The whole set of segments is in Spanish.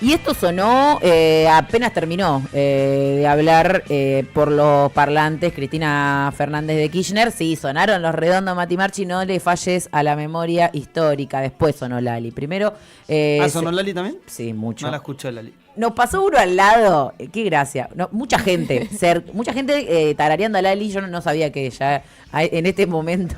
Y esto sonó apenas terminó de hablar por los parlantes Cristina Fernández de Kirchner. Sí, sonaron los redondos Mati Marchi, no le falles a la memoria histórica. Después sonó Lali. Primero... ¿sonó Lali también? Sí, mucho. No la escuché Lali. Nos pasó uno al lado, qué gracia. No, mucha gente tarareando a Lali. Yo no sabía que ya en este momento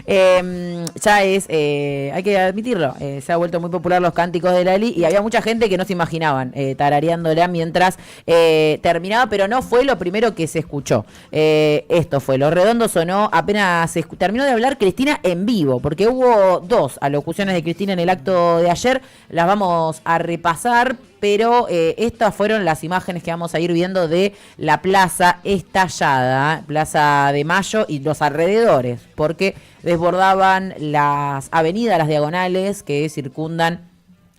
ya es, hay que admitirlo, se ha vuelto muy popular los cánticos de Lali y había mucha gente que no se imaginaban tarareándola mientras terminaba, pero no fue lo primero que se escuchó. Esto fue, lo redondo sonó apenas terminó de hablar Cristina en vivo, porque hubo 2 alocuciones de Cristina en el acto de ayer, las vamos a repasar. Pero estas fueron las imágenes que vamos a ir viendo de la plaza estallada, Plaza de Mayo y los alrededores, porque desbordaban las avenidas, las diagonales que circundan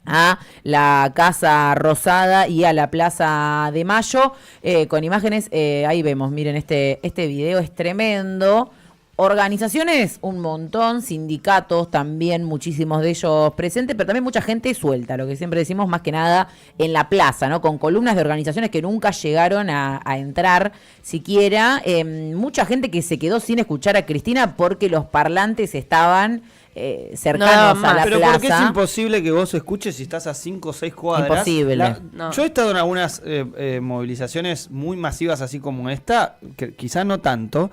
a la Casa Rosada y a la Plaza de Mayo, con imágenes, ahí vemos, miren, este video es tremendo. Organizaciones, un montón, sindicatos también, muchísimos de ellos presentes, pero también mucha gente suelta, lo que siempre decimos, más que nada en la plaza, ¿no? Con columnas de organizaciones que nunca llegaron a entrar siquiera. Mucha gente que se quedó sin escuchar a Cristina porque los parlantes estaban cercanos a la pero plaza. ¿por qué es imposible que vos escuches si estás a 5 o 6 cuadras? Imposible. Yo he estado en algunas movilizaciones muy masivas así como esta, que quizás no tanto.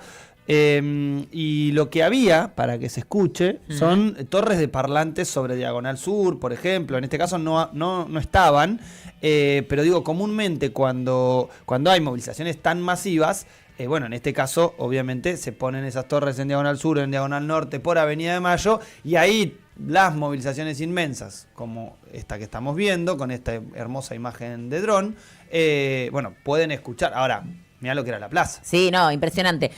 Y lo que había, para que se escuche, son torres de parlantes sobre Diagonal Sur, por ejemplo. En este caso no estaban, pero digo, comúnmente cuando hay movilizaciones tan masivas, bueno, en este caso, obviamente, se ponen esas torres en Diagonal Sur, en Diagonal Norte, por Avenida de Mayo, y ahí las movilizaciones inmensas, como esta que estamos viendo, con esta hermosa imagen de dron, bueno, pueden escuchar. Ahora... mirá lo que era la plaza. Sí, no, impresionante.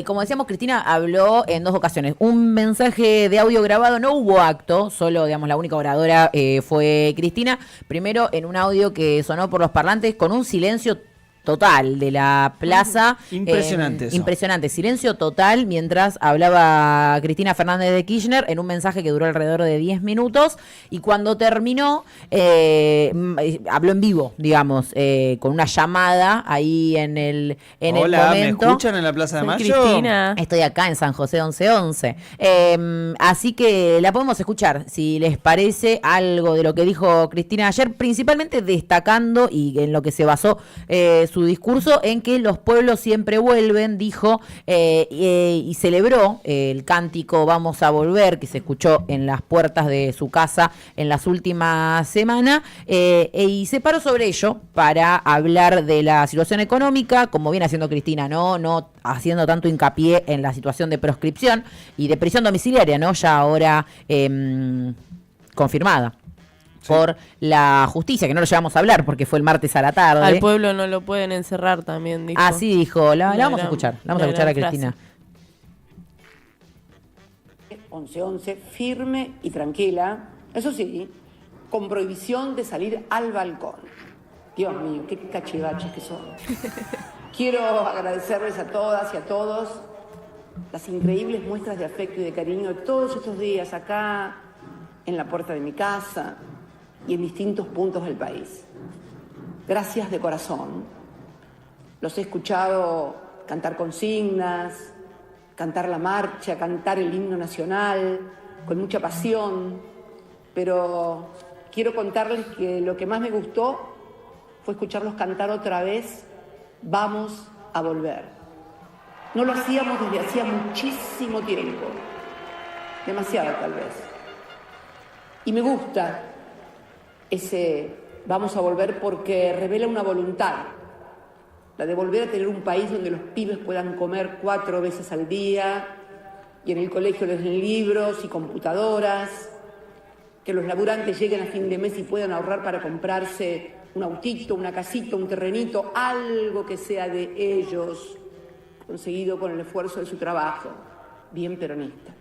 Como decíamos, Cristina habló en 2 ocasiones. Un mensaje de audio grabado, no hubo acto, solo, digamos, la única oradora fue Cristina. Primero en un audio que sonó por los parlantes con un silencio total de la plaza. Impresionante eso. Impresionante, silencio total mientras hablaba Cristina Fernández de Kirchner en un mensaje que duró alrededor de 10 minutos y cuando terminó habló en vivo, digamos, con una llamada ahí en el momento. Hola, ¿me escuchan en la Plaza de Mayo? Cristina. Estoy acá en San José 1111. Así que la podemos escuchar, si les parece, algo de lo que dijo Cristina ayer, principalmente destacando y en lo que se basó su discurso en que los pueblos siempre vuelven, dijo, y celebró el cántico Vamos a Volver, que se escuchó en las puertas de su casa en las últimas semanas, y se paró sobre ello para hablar de la situación económica, como viene haciendo Cristina, no haciendo tanto hincapié en la situación de proscripción y de prisión domiciliaria, ¿no? Ya ahora confirmada. Sí. Por la justicia, que no lo llevamos a hablar porque fue el martes a la tarde. Al pueblo no lo pueden encerrar también, dijo. Así dijo, la vamos a escuchar, la vamos a escuchar a Cristina. 11-11, firme y tranquila, eso sí, con prohibición de salir al balcón. Dios mío, qué cachivaches que son. Quiero agradecerles a todas y a todos las increíbles muestras de afecto y de cariño de todos estos días acá, en la puerta de mi casa y en distintos puntos del país. Gracias de corazón. Los he escuchado cantar consignas, cantar la marcha, cantar el himno nacional, con mucha pasión, pero quiero contarles que lo que más me gustó fue escucharlos cantar otra vez Vamos a Volver. No lo hacíamos desde hacía muchísimo tiempo, demasiado tal vez. Y me gusta ese Vamos a Volver porque revela una voluntad, la de volver a tener un país donde los pibes puedan comer 4 veces al día y en el colegio les den libros y computadoras, que los laburantes lleguen a fin de mes y puedan ahorrar para comprarse un autito, una casita, un terrenito, algo que sea de ellos, conseguido con el esfuerzo de su trabajo, bien peronista.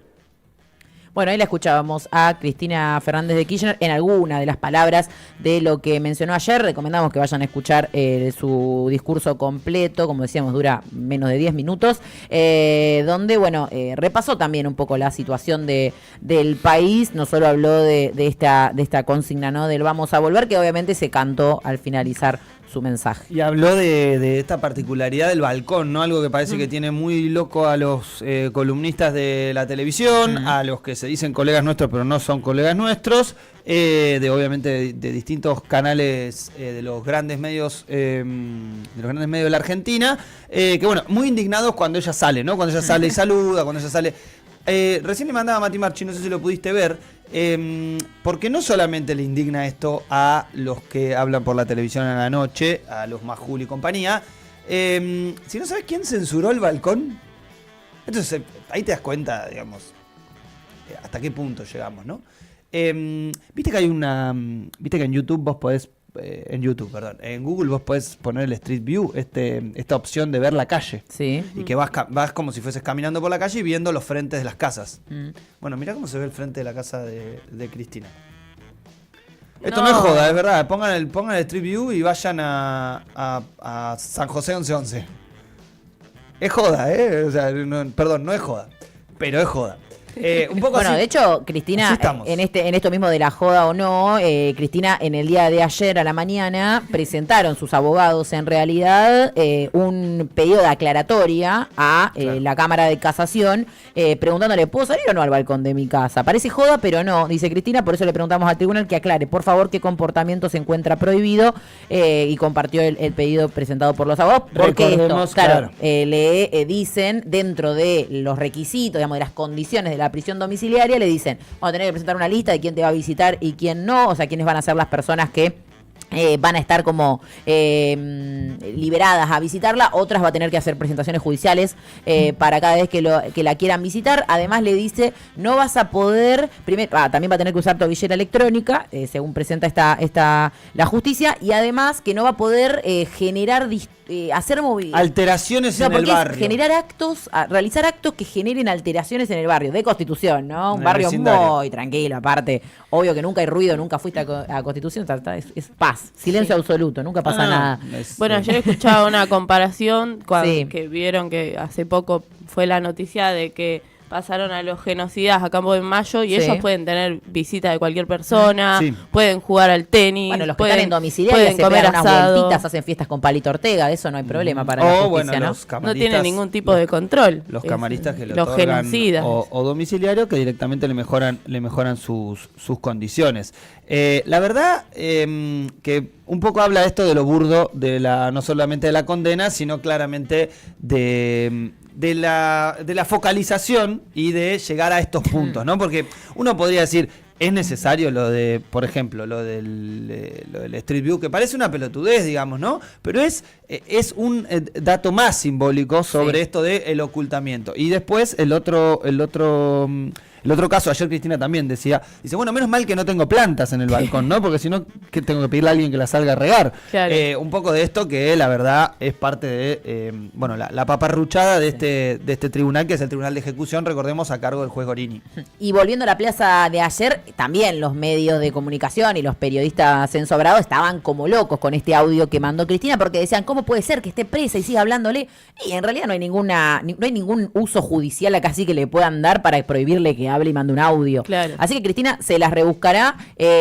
Bueno, ahí la escuchábamos a Cristina Fernández de Kirchner en alguna de las palabras de lo que mencionó ayer. Recomendamos que vayan a escuchar su discurso completo, como decíamos, dura menos de 10 minutos, donde, bueno, repasó también un poco la situación del país. No solo habló de esta consigna, ¿no? Del vamos a volver, que obviamente se cantó al finalizar su mensaje. Y habló de esta particularidad del balcón, ¿no? Algo que parece que tiene muy loco a los columnistas de la televisión, a los que se dicen colegas nuestros pero no son colegas nuestros, obviamente de distintos canales de los grandes medios de la Argentina, que bueno, muy indignados cuando ella sale, ¿no? Cuando ella sale y saluda, cuando ella sale. Recién le mandaba a Mati Marchi, no sé si lo pudiste ver, porque no solamente le indigna esto a los que hablan por la televisión a la noche, a los Majul y compañía, si no sabes quién censuró el balcón. Entonces ahí te das cuenta, digamos, hasta qué punto llegamos, ¿no? Viste que en YouTube vos podés, en Google vos podés poner el Street View, esta opción de ver la calle. Sí. Y que vas como si fueses caminando por la calle y viendo los frentes de las casas. Bueno, mirá cómo se ve el frente de la casa de Cristina. Esto no es joda, es verdad. Pongan el Street View y vayan a San José 1111. Es joda, ¿eh? O sea, perdón, no es joda, pero es joda. Un poco bueno, así, de hecho, Cristina, en esto mismo de la joda o no, Cristina en el día de ayer a la mañana presentaron sus abogados en realidad un pedido de aclaratoria a la Cámara de Casación, preguntándole, ¿puedo salir o no al balcón de mi casa? Parece joda, pero no, dice Cristina, por eso le preguntamos al tribunal que aclare, por favor, qué comportamiento se encuentra prohibido, y compartió el pedido presentado por los abogados, porque esto, claro. Le dicen, dentro de los requisitos, digamos, de las condiciones de la prisión domiciliaria, le dicen, vamos a tener que presentar una lista de quién te va a visitar y quién no, o sea, quiénes van a ser las personas que van a estar como liberadas a visitarla, otras va a tener que hacer presentaciones judiciales para cada vez que la quieran visitar. Además le dice, no vas a poder, también va a tener que usar tobillera electrónica, según presenta la justicia, y además que no va a poder generar hacer alteraciones en el barrio. Generar realizar actos que generen alteraciones en el barrio, de Constitución, ¿no? Un En el barrio vecindario. muy tranquilo, aparte, obvio que nunca hay ruido, nunca fuiste a Constitución, es paz, silencio absoluto, nunca pasa nada. Bueno, ayer escuchaba una comparación que vieron que hace poco fue la noticia de que pasaron a los genocidas a Campo de Mayo y ellos pueden tener visita de cualquier persona, pueden jugar al tenis, bueno, los que están en domiciliaria se pegan unas vueltitas, hacen fiestas con Palito Ortega, eso no hay problema para la justicia, bueno, ¿no? No tienen ningún tipo de control. Los camaristas que los genocidas o domiciliario que directamente le mejoran sus condiciones. La verdad que un poco habla esto de lo burdo no solamente de la condena, sino claramente de la focalización y de llegar a estos puntos, ¿no? Porque uno podría decir, es necesario por ejemplo, lo del Street View, que parece una pelotudez, digamos, ¿no? Pero es un dato más simbólico sobre esto del ocultamiento. Y después el otro caso, ayer Cristina también dice, bueno, menos mal que no tengo plantas en el balcón, ¿no? Porque si no, que tengo que pedirle a alguien que la salga a regar. Claro. Un poco de esto que la verdad es parte de, la paparruchada de este tribunal, que es el Tribunal de Ejecución, recordemos, a cargo del juez Gorini. Y volviendo a la plaza de ayer, también los medios de comunicación y los periodistas ensobrados estaban como locos con este audio que mandó Cristina, porque decían, ¿cómo puede ser que esté presa y siga hablándole? Y en realidad no hay ningún uso judicial acá sí que le puedan dar para prohibirle que hable y mande un audio. Claro. Así que Cristina se las rebuscará,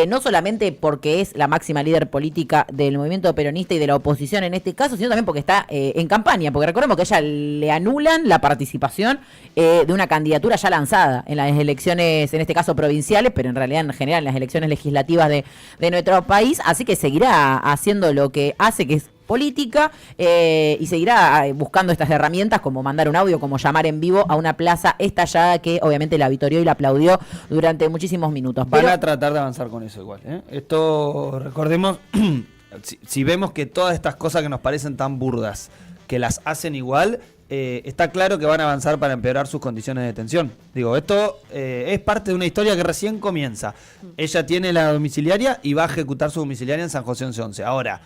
no solamente porque es la máxima líder política del movimiento peronista y de la oposición en este caso, sino también porque está en campaña, porque recordemos que a ella le anulan la participación de una candidatura ya lanzada en las elecciones, en este caso provinciales, pero en realidad en general en las elecciones legislativas de nuestro país, así que seguirá haciendo lo que hace, que es política, y seguirá buscando estas herramientas como mandar un audio, como llamar en vivo a una plaza estallada que obviamente la vitorió y la aplaudió durante muchísimos minutos. Van a tratar de avanzar con eso igual, ¿eh? Esto, recordemos, si vemos que todas estas cosas que nos parecen tan burdas, que las hacen igual, está claro que van a avanzar para empeorar sus condiciones de detención. Digo, esto es parte de una historia que recién comienza. Ella tiene la domiciliaria y va a ejecutar su domiciliaria en San José 1111. Ahora,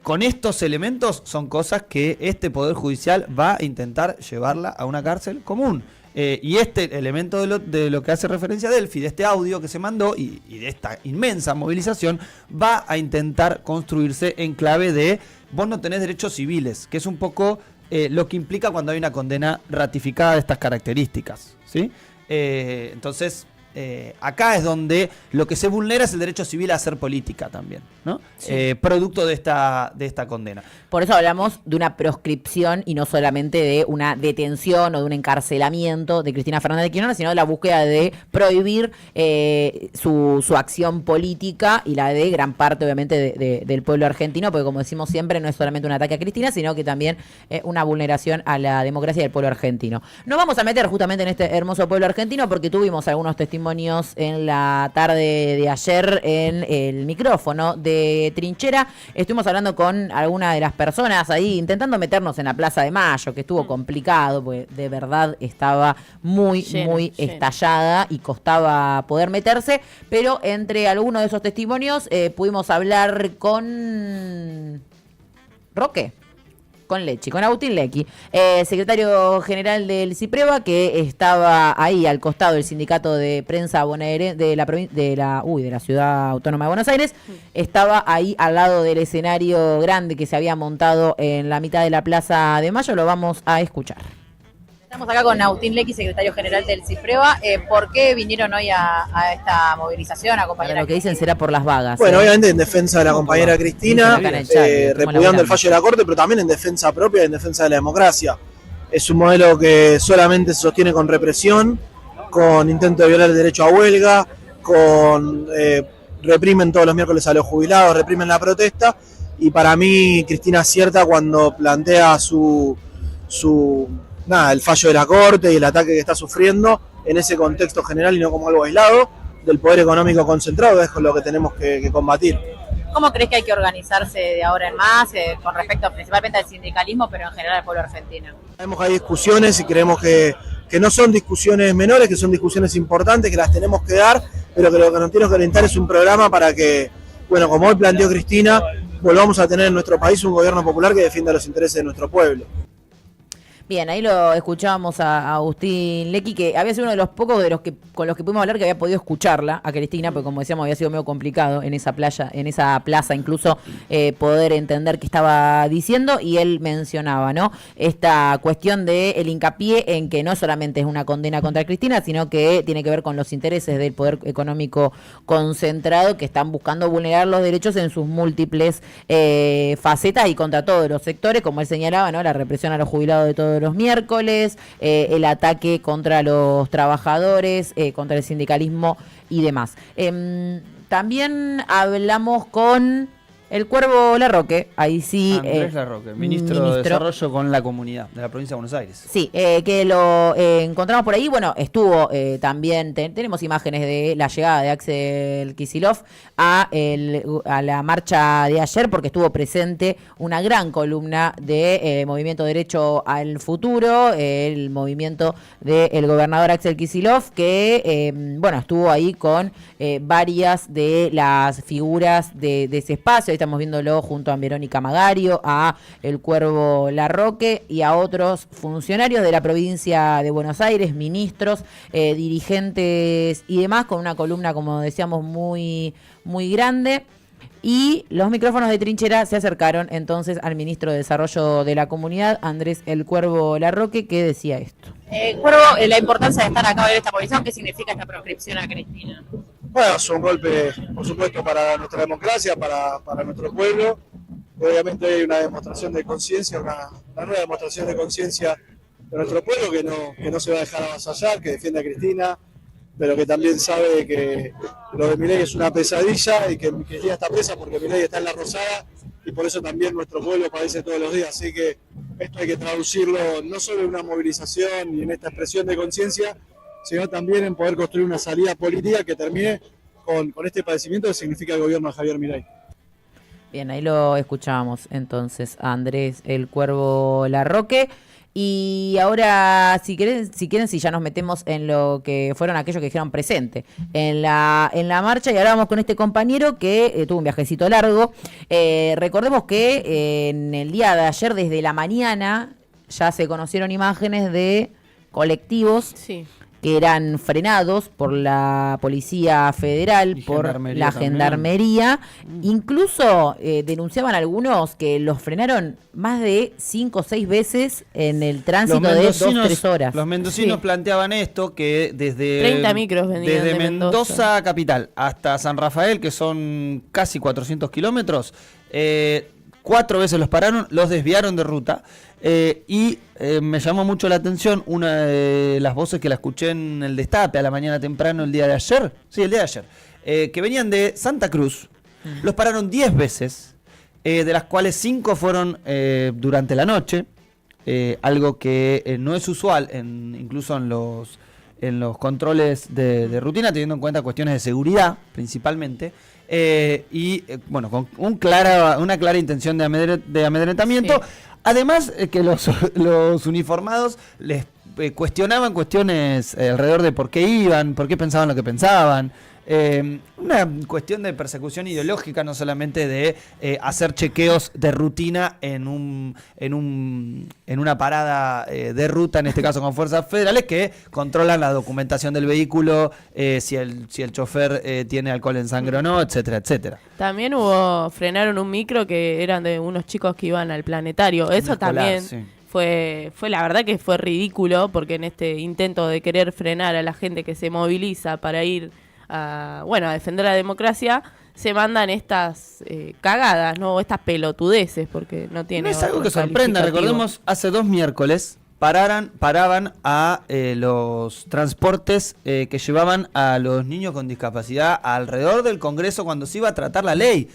con estos elementos son cosas que este Poder Judicial va a intentar llevarla a una cárcel común. Y este elemento de lo que hace referencia a Delphi, de este audio que se mandó y de esta inmensa movilización, va a intentar construirse en clave de vos no tenés derechos civiles, que es un poco lo que implica cuando hay una condena ratificada de estas características, ¿sí? Entonces, acá es donde lo que se vulnera es el derecho civil a hacer política también, ¿no? Sí. Producto de esta condena. Por eso hablamos de una proscripción y no solamente de una detención o de un encarcelamiento de Cristina Fernández de Kirchner, sino de la búsqueda de prohibir su acción política y la de gran parte, obviamente, del pueblo argentino, porque como decimos siempre, no es solamente un ataque a Cristina, sino que también una vulneración a la democracia del pueblo argentino. Nos vamos a meter justamente en este hermoso pueblo argentino porque tuvimos algunos testimonios en la tarde de ayer en el micrófono de Trinchera. Estuvimos hablando con alguna de las personas ahí, intentando meternos en la Plaza de Mayo, que estuvo complicado, porque de verdad estaba muy estallada y costaba poder meterse, pero entre algunos de esos testimonios pudimos hablar con Roque. Con Agustín Lecchi, secretario general del CIPREVA, que estaba ahí al costado del sindicato de prensa bonaerense de la ciudad autónoma de Buenos Aires, estaba ahí al lado del escenario grande que se había montado en la mitad de la Plaza de Mayo. Lo vamos a escuchar. Estamos acá con Agustín Lecchi, secretario general del CIPREVA. ¿Por qué vinieron hoy a esta movilización a acompañar a lo que dicen será por las vagas? Bueno, obviamente en defensa de la compañera Cristina, repudiando el fallo de la Corte, pero también en defensa propia y en defensa de la democracia. Es un modelo que solamente se sostiene con represión, con intento de violar el derecho a huelga, reprimen todos los miércoles a los jubilados, reprimen la protesta, y para mí Cristina acierta cuando plantea el fallo de la Corte y el ataque que está sufriendo en ese contexto general y no como algo aislado del poder económico concentrado, es con lo que tenemos que combatir. ¿Cómo crees que hay que organizarse de ahora en más con respecto principalmente al sindicalismo, pero en general al pueblo argentino? Sabemos que hay discusiones y creemos que no son discusiones menores, que son discusiones importantes, que las tenemos que dar, pero que lo que nos tenemos que orientar es un programa para que, bueno, como hoy planteó Cristina, volvamos a tener en nuestro país un gobierno popular que defienda los intereses de nuestro pueblo. Bien, ahí lo escuchábamos a Agustín Lecchi, que había sido uno de los pocos con los que pudimos hablar que había podido escucharla a Cristina, porque como decíamos había sido medio complicado en esa plaza incluso poder entender qué estaba diciendo, y él mencionaba, ¿no? Esta cuestión de el hincapié en que no solamente es una condena contra Cristina, sino que tiene que ver con los intereses del poder económico concentrado que están buscando vulnerar los derechos en sus múltiples facetas y contra todos los sectores, como él señalaba, ¿no? La represión a los jubilados de todos los miércoles, el ataque contra los trabajadores, contra el sindicalismo y demás. También hablamos con el Cuervo Larroque, ahí sí. Andrés Larroque, ministro de Desarrollo con la Comunidad de la provincia de Buenos Aires. Sí, que lo encontramos por ahí. Bueno, estuvo también, tenemos imágenes de la llegada de Axel Kicillof a la marcha de ayer, porque estuvo presente una gran columna de Movimiento Derecho al Futuro, el movimiento del gobernador Axel Kicillof, que estuvo ahí con varias de las figuras de ese espacio. Estamos viéndolo junto a Verónica Magario, a el Cuervo Larroque y a otros funcionarios de la provincia de Buenos Aires, ministros, dirigentes y demás, con una columna, como decíamos, muy, muy grande. Y los micrófonos de Trinchera se acercaron entonces al ministro de Desarrollo de la Comunidad, Andrés el Cuervo Larroque, que decía esto. Cuervo, la importancia de estar acá en esta movilización, ¿qué significa esta proscripción a Cristina? Bueno, es un golpe, por supuesto, para nuestra democracia, para nuestro pueblo. Obviamente hay una demostración de conciencia, una nueva demostración de conciencia de nuestro pueblo que no se va a dejar avasallar, que defiende a Cristina, pero que también sabe que lo de Milei es una pesadilla y que Cristina está presa porque Milei está en la Rosada, y por eso también nuestro pueblo padece todos los días. Así que esto hay que traducirlo no solo en una movilización y en esta expresión de conciencia, sino también en poder construir una salida política que termine con este padecimiento que significa el gobierno de Javier Milei. Bien, ahí lo escuchábamos entonces a Andrés el Cuervo Larroque. Y ahora, si quieren, si ya nos metemos en lo que fueron aquellos que dijeron presente en la marcha, y ahora vamos con este compañero que tuvo un viajecito largo. Recordemos que en el día de ayer, desde la mañana, ya se conocieron imágenes de colectivos que eran frenados por la Policía Federal, por la Gendarmería. Incluso denunciaban algunos que los frenaron más de 5 o 6 veces en el tránsito de 2-3 horas. Los mendocinos planteaban esto, que desde 30 micros venían desde de Mendoza capital hasta San Rafael, que son casi 400 kilómetros, 4 veces los pararon, los desviaron de ruta. Y me llamó mucho la atención una de las voces que la escuché en el Destape a la mañana temprano el día de ayer, que venían de Santa Cruz. Los pararon 10 veces, de las cuales 5 fueron durante la noche, algo que no es usual incluso en los controles de rutina, teniendo en cuenta cuestiones de seguridad principalmente. Bueno, con una clara intención de amedrentamiento. Además, que los uniformados les cuestionaban cuestiones alrededor de por qué iban, por qué pensaban lo que pensaban. Una cuestión de persecución ideológica, no solamente de hacer chequeos de rutina en una parada de ruta, en este caso con fuerzas federales, que controlan la documentación del vehículo, si el chofer tiene alcohol en sangre o no, etcétera, etcétera. También frenaron un micro que eran de unos chicos que iban al planetario. Eso también fue la verdad que fue ridículo, porque en este intento de querer frenar a la gente que se moviliza para ir a defender la democracia, se mandan estas cagadas, ¿no? Estas pelotudeces, porque no tiene. No es algo que sorprenda. Recordemos, hace 2 miércoles paraban a los transportes que llevaban a los niños con discapacidad alrededor del Congreso cuando se iba a tratar la ley.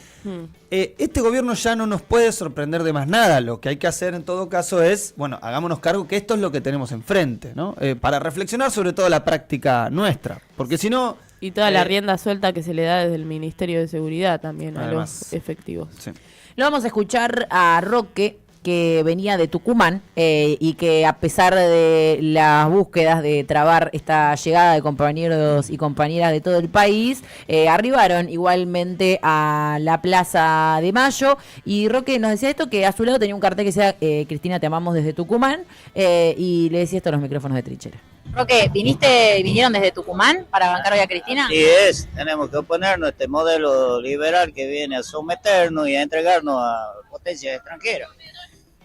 Este gobierno ya no nos puede sorprender de más nada. Lo que hay que hacer en todo caso es, hagámonos cargo que esto es lo que tenemos enfrente, ¿no? Para reflexionar sobre toda la práctica nuestra, porque si no... Y toda la rienda suelta que se le da desde el Ministerio de Seguridad también a los efectivos. Sí. Lo vamos a escuchar a Roque, que venía de Tucumán y que a pesar de las búsquedas de trabar esta llegada de compañeros y compañeras de todo el país, arribaron igualmente a la Plaza de Mayo. Y Roque nos decía esto, que a su lado tenía un cartel que decía Cristina, te amamos desde Tucumán, y le decía esto a los micrófonos de Trinchera. Roque, ¿vinieron desde Tucumán para bancar hoy a Cristina? Sí, tenemos que oponernos a este modelo liberal que viene a someternos y a entregarnos a potencias extranjeras.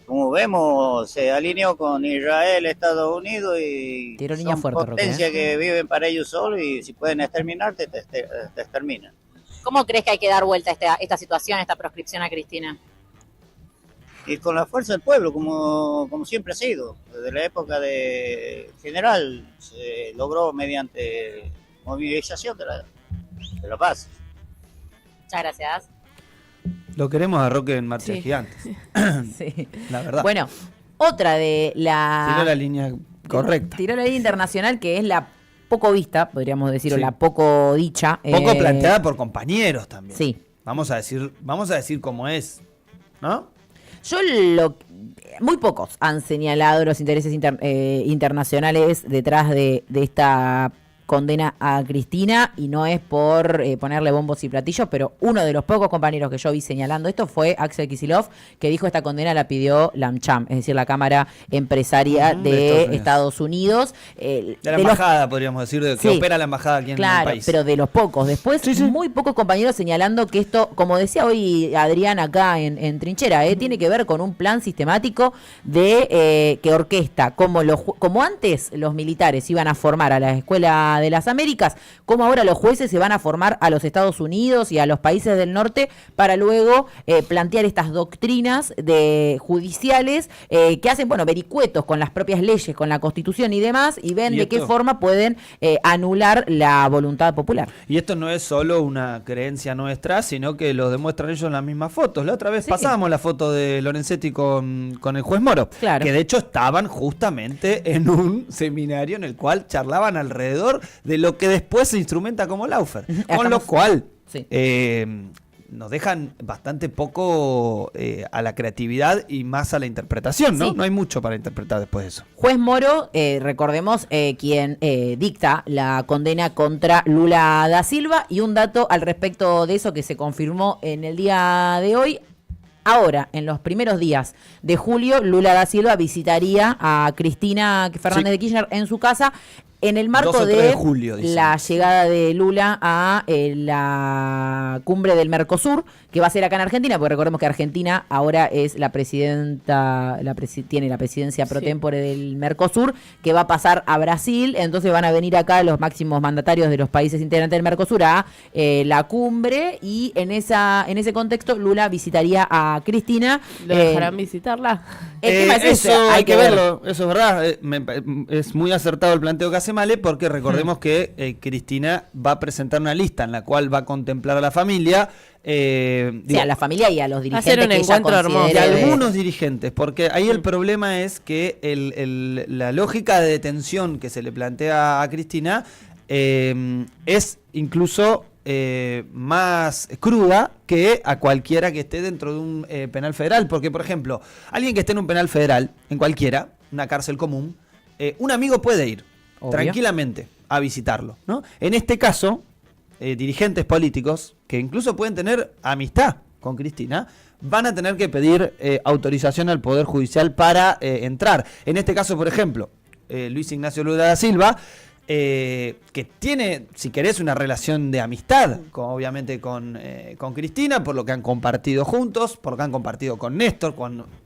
Como vemos, se alineó con Israel, Estados Unidos y son potencias que viven para ellos solos, y si pueden exterminarte, te exterminan. ¿Cómo crees que hay que dar vuelta a esta situación, a esta proscripción a Cristina? Y con la fuerza del pueblo, como siempre ha sido. Desde la época de general se logró mediante movilización de la paz. Muchas gracias. Lo queremos a Roque en Marcha de Gigantes. Sí. La verdad. Bueno, otra de la... Tiró la línea correcta. Tiró la línea internacional, que es la poco vista, podríamos decir, o la poco dicha. Poco planteada por compañeros también. Sí. Vamos a decir cómo es, ¿no? Muy pocos han señalado los intereses internacionales detrás de esta condena a Cristina, y no es por ponerle bombos y platillos, pero uno de los pocos compañeros que yo vi señalando esto fue Axel Kicillof, que dijo esta condena la pidió la AmCham, es decir, la Cámara Empresaria de Estados Unidos. De la embajada, podríamos decir, que opera la embajada aquí en el país. Claro, pero de los pocos. Después, muy pocos compañeros señalando que esto, como decía hoy Adrián acá en Trinchera, tiene que ver con un plan sistemático de que orquesta, como antes los militares iban a formar a la escuela de las Américas, como ahora los jueces se van a formar a los Estados Unidos y a los países del norte para luego plantear estas doctrinas judiciales que hacen, vericuetos con las propias leyes, con la Constitución y demás, y ven de qué forma pueden anular la voluntad popular. Y esto no es solo una creencia nuestra, sino que lo demuestran ellos en las mismas fotos. La otra vez pasábamos la foto de Lorenzetti con el juez Moro, que de hecho estaban justamente en un seminario en el cual charlaban alrededor de lo que después se instrumenta como Lawfare. Con lo cual nos dejan bastante poco a la creatividad y más a la interpretación, ¿no? No hay mucho para interpretar después de eso. Juez Moro, recordemos, quien dicta la condena contra Lula da Silva, y un dato al respecto de eso que se confirmó en el día de hoy. Ahora, en los primeros días de julio, Lula da Silva visitaría a Cristina Fernández de Kirchner en su casa, en el marco 2 o 3 de julio, la llegada de Lula a la cumbre del Mercosur, que va a ser acá en Argentina, porque recordemos que Argentina ahora es la presidenta, tiene la presidencia pro tempore del Mercosur, que va a pasar a Brasil, entonces van a venir acá los máximos mandatarios de los países integrantes del Mercosur a la cumbre, y en ese contexto Lula visitaría a Cristina. ¿Lo dejarán visitarla? El tema es ese, eso hay que verlo, eso es verdad. Es muy acertado el planteo que hace Male, porque recordemos que Cristina va a presentar una lista en la cual va a contemplar a la familia. A la familia y a los dirigentes. Hacer un encuentro hermoso. Y algunos dirigentes, porque ahí el problema es que la lógica de detención que se le plantea a Cristina es incluso más cruda que a cualquiera que esté dentro de un penal federal. Porque, por ejemplo, alguien que esté en un penal federal, en cualquiera, una cárcel común, un amigo puede ir tranquilamente a visitarlo, ¿no? En este caso, dirigentes políticos que incluso pueden tener amistad con Cristina van a tener que pedir autorización al Poder Judicial para entrar. En este caso, por ejemplo, Luis Ignacio Lula da Silva, que tiene, si querés, una relación de amistad, obviamente con Cristina, por lo que han compartido juntos, por lo que han compartido con Néstor,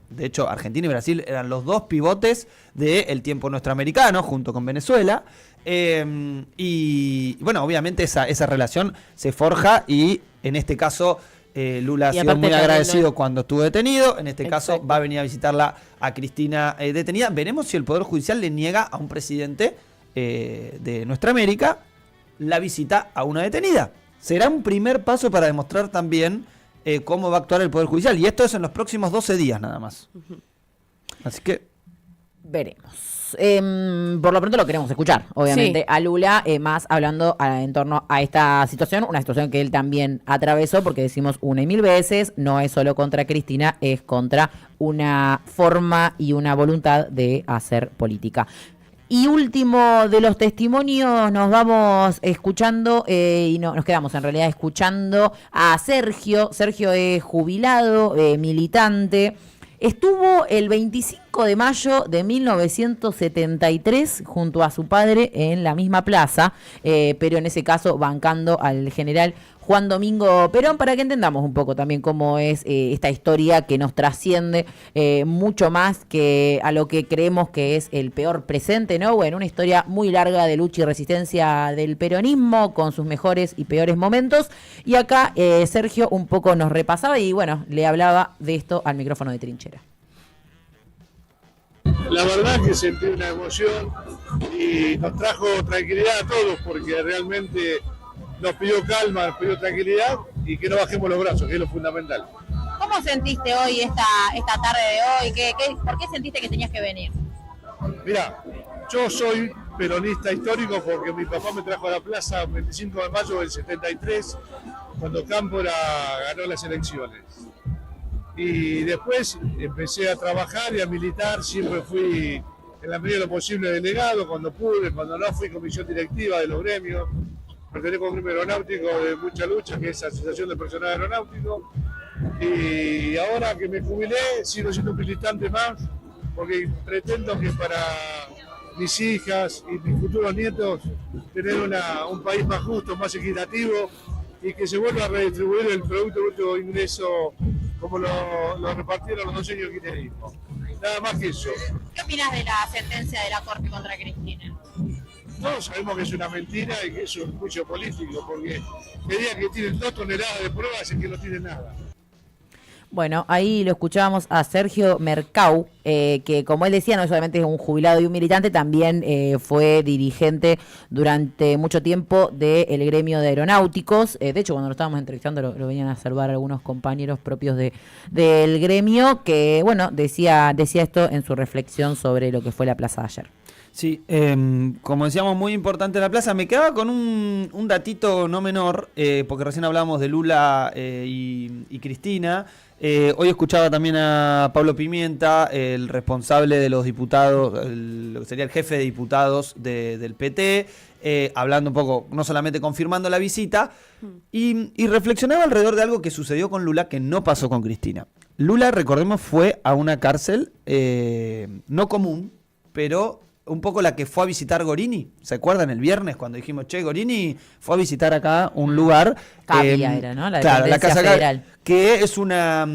de hecho Argentina y Brasil eran los 2 pivotes del tiempo nuestro americano, junto con Venezuela, y bueno, obviamente esa relación se forja, y en este caso Lula ha sido muy agradecido cuando estuvo detenido. En este caso va a venir a visitarla a Cristina detenida. Veremos si el Poder Judicial le niega a un presidente de nuestra América la visita a una detenida. Será un primer paso para demostrar también cómo va a actuar el Poder Judicial, y esto es en los próximos 12 días nada más. Así que veremos. Por lo pronto lo queremos escuchar, obviamente, a Lula, más hablando en torno a esta situación, una situación que él también atravesó, porque decimos una y mil veces, no es solo contra Cristina, es contra una forma y una voluntad de hacer política. Y último de los testimonios, nos vamos escuchando y nos quedamos en realidad escuchando a Sergio. Sergio es jubilado, militante. Estuvo el 25 de mayo de 1973 junto a su padre en la misma plaza, pero en ese caso bancando al general Juan Domingo Perón, para que entendamos un poco también cómo es esta historia que nos trasciende mucho más que a lo que creemos que es el peor presente, ¿no? Bueno, una historia muy larga de lucha y resistencia del peronismo, con sus mejores y peores momentos. Y acá Sergio un poco nos repasaba y bueno, le hablaba de esto al micrófono de Trinchera. La verdad que sentí una emoción y nos trajo tranquilidad a todos, porque realmente nos pidió calma, nos pidió tranquilidad y que no bajemos los brazos, que es lo fundamental. ¿Cómo sentiste hoy esta tarde de hoy? ¿Por qué sentiste que tenías que venir? Mirá, yo soy peronista histórico porque mi papá me trajo a la plaza el 25 de mayo del 73, cuando Cámpora ganó las elecciones. Y después empecé a trabajar y a militar, siempre fui en la medida de lo posible delegado, cuando pude, cuando no fui comisión directiva de los gremios. Pertenezco a un gremio aeronáutico de mucha lucha, que es la Asociación de Personal Aeronáutico. Y ahora que me jubilé, sigo siendo un militante más, porque pretendo que para mis hijas y mis futuros nietos tener un país más justo, más equitativo, y que se vuelva a redistribuir el Producto Bruto de Ingreso como lo repartieron los 2 años de kirchnerismo. Nada más que eso. ¿Qué opinas de la sentencia de la Corte contra Cristina? Todos sabemos que es una mentira y que es un juicio político, porque el día que tienen 2 toneladas de pruebas es que no tienen nada. Bueno, ahí lo escuchábamos a Sergio Mercau, que como él decía, no solamente es un jubilado y un militante, también fue dirigente durante mucho tiempo del gremio de aeronáuticos. De hecho, cuando lo estábamos entrevistando lo venían a observar algunos compañeros propios del gremio, que bueno, decía esto en su reflexión sobre lo que fue la plaza de ayer. Sí, como decíamos, muy importante la plaza. Me quedaba con un datito no menor, porque recién hablábamos de Lula y Cristina. Hoy escuchaba también a Pablo Pimienta, el responsable de los diputados, lo que sería el jefe de diputados del PT, hablando un poco, no solamente confirmando la visita, y reflexionaba alrededor de algo que sucedió con Lula que no pasó con Cristina. Lula, recordemos, fue a una cárcel no común, pero un poco la que fue a visitar Gorini. ¿Se acuerdan el viernes cuando dijimos, che, Gorini fue a visitar acá un lugar? Cavia era, ¿no? La Casa Federal. Que es una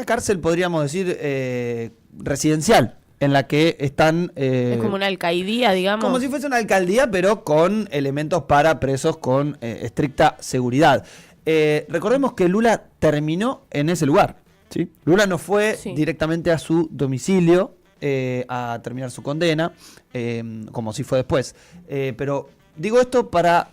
cárcel, podríamos decir, residencial, en la que están... es como una alcaidía, digamos. Como si fuese una alcaldía, pero con elementos para presos con estricta seguridad. Recordemos que Lula terminó en ese lugar, ¿sí? Lula no fue directamente a su domicilio a terminar su condena, como sí fue después. Pero digo esto para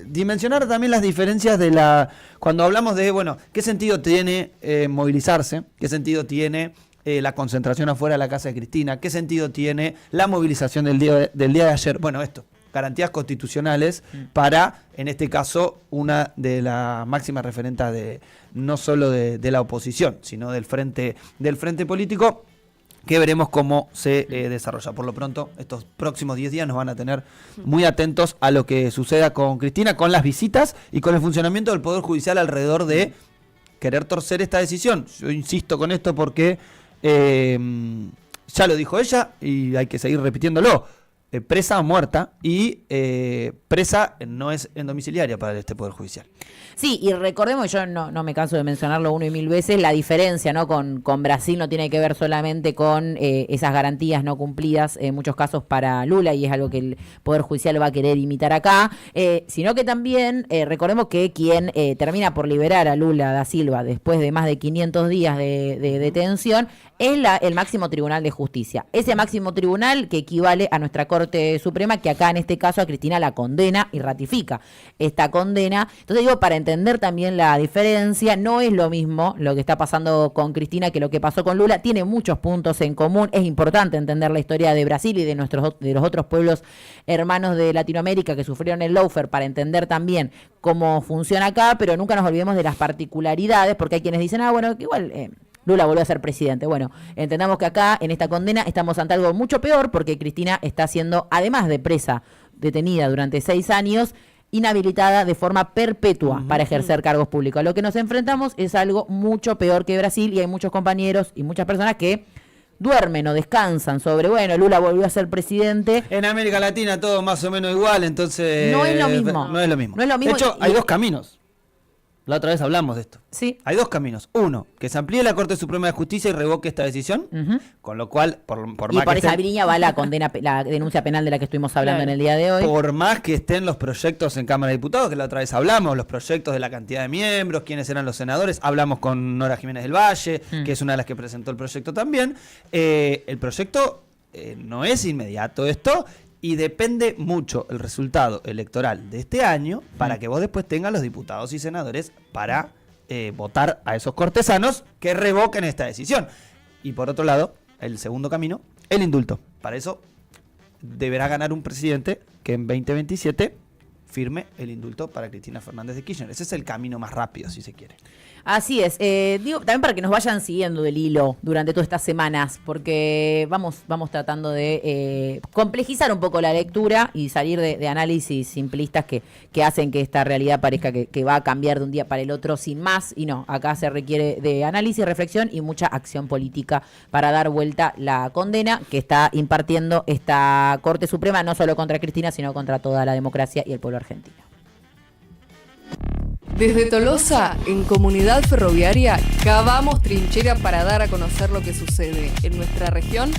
dimensionar también las diferencias de cuando hablamos de, bueno, qué sentido tiene movilizarse, qué sentido tiene la concentración afuera de la casa de Cristina, qué sentido tiene la movilización del día de ayer. Bueno, esto, garantías constitucionales para, en este caso, una de las máximas referentas de no solo de la oposición, sino del frente político, que veremos cómo se desarrolla. Por lo pronto, estos próximos 10 días nos van a tener muy atentos a lo que suceda con Cristina, con las visitas y con el funcionamiento del Poder Judicial alrededor de querer torcer esta decisión. Yo insisto con esto porque ya lo dijo ella y hay que seguir repitiéndolo. Presa o muerta, y presa no es en domiciliaria para este Poder Judicial. Sí, y recordemos, yo no me canso de mencionarlo 1 y 1000 veces, la diferencia, ¿no? Con Brasil no tiene que ver solamente con esas garantías no cumplidas, en muchos casos para Lula, y es algo que el Poder Judicial va a querer imitar acá, sino que también recordemos que quien termina por liberar a Lula da Silva después de más de 500 días de detención es el máximo tribunal de justicia. Ese máximo tribunal que equivale a nuestra Corte Suprema, que acá en este caso a Cristina la condena y ratifica esta condena. Entonces digo, para entender también la diferencia, no es lo mismo lo que está pasando con Cristina que lo que pasó con Lula. Tiene muchos puntos en común. Es importante entender la historia de Brasil y de los otros pueblos hermanos de Latinoamérica que sufrieron el lawfare para entender también cómo funciona acá, pero nunca nos olvidemos de las particularidades, porque hay quienes dicen, bueno, que igual Lula volvió a ser presidente. Bueno, entendamos que acá, en esta condena, estamos ante algo mucho peor, porque Cristina está siendo, además de presa, detenida durante 6 años, inhabilitada de forma perpetua para ejercer cargos públicos. A lo que nos enfrentamos es algo mucho peor que Brasil, y hay muchos compañeros y muchas personas que duermen o descansan sobre, bueno, Lula volvió a ser presidente. En América Latina todo más o menos igual, entonces... No es lo mismo. No es lo mismo. No es lo mismo. De hecho, hay dos caminos. La otra vez hablamos de esto. Sí. Hay dos caminos. Uno, que se amplíe la Corte Suprema de Justicia y revoque esta decisión, con lo cual, por y más por que esa línea va la denuncia penal de la que estuvimos hablando en el día de hoy. Por más que estén los proyectos en Cámara de Diputados, que la otra vez hablamos, los proyectos de la cantidad de miembros, quiénes eran los senadores, hablamos con Nora Jiménez del Valle, que es una de las que presentó el proyecto también. El proyecto no es inmediato esto, y depende mucho el resultado electoral de este año para que vos después tengas los diputados y senadores para votar a esos cortesanos que revoquen esta decisión. Y por otro lado, el segundo camino, el indulto. Para eso deberá ganar un presidente que en 2027 firme el indulto para Cristina Fernández de Kirchner. Ese es el camino más rápido, si se quiere. Así es. Digo, también para que nos vayan siguiendo del hilo durante todas estas semanas, porque vamos tratando de complejizar un poco la lectura y salir de análisis simplistas que hacen que esta realidad parezca que va a cambiar de un día para el otro sin más. Y no, acá se requiere de análisis, reflexión y mucha acción política para dar vuelta la condena que está impartiendo esta Corte Suprema, no solo contra Cristina, sino contra toda la democracia y el pueblo argentino. Desde Tolosa, en Comunidad Ferroviaria, cavamos trinchera para dar a conocer lo que sucede en nuestra región